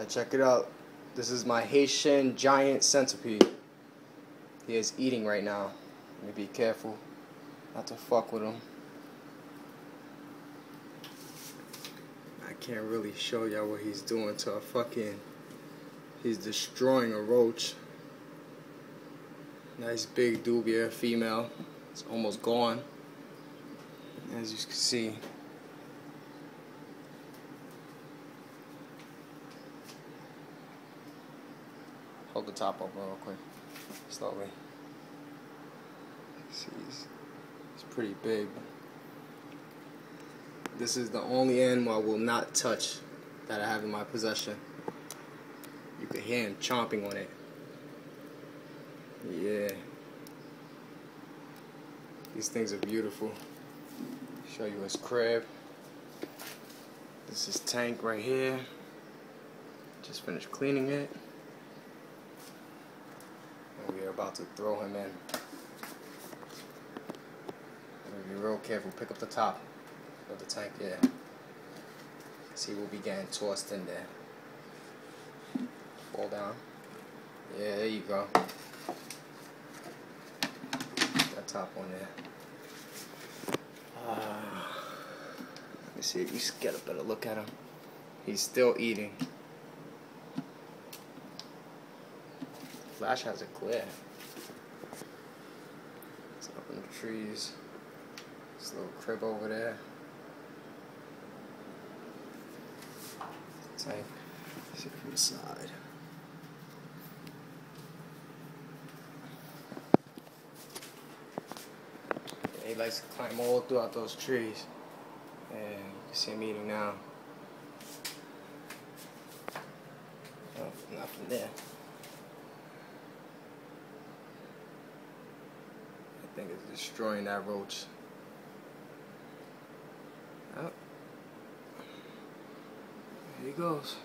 Check it out. This is my Haitian giant centipede. He is eating right now. Let me be careful not to fuck with him. I can't really show y'all what he's doing to a fucking... He's destroying a roach. Nice big dubia female. It's almost gone, as you can see. Hold the top up real quick, slowly. See, it's pretty big. This is the only animal I will not touch that I have in my possession. You can hear him chomping on it. Yeah. These things are beautiful. Show you his crib. This is tank right here. Just finished cleaning it. And we are about to throw him in. Be real careful. Pick up the top of the tank. Yeah. See, we'll be getting tossed in there. Fall down. Yeah, there you go. That top one there. Let me see if you get a better look at him. He's still eating. Flash has a glare. It's up in the trees. This little crib over there. Tank. See from the side. He likes to climb all throughout those trees. And you can see him eating now. Oh, nothing there. I think it's destroying that roach. Oh. There he goes.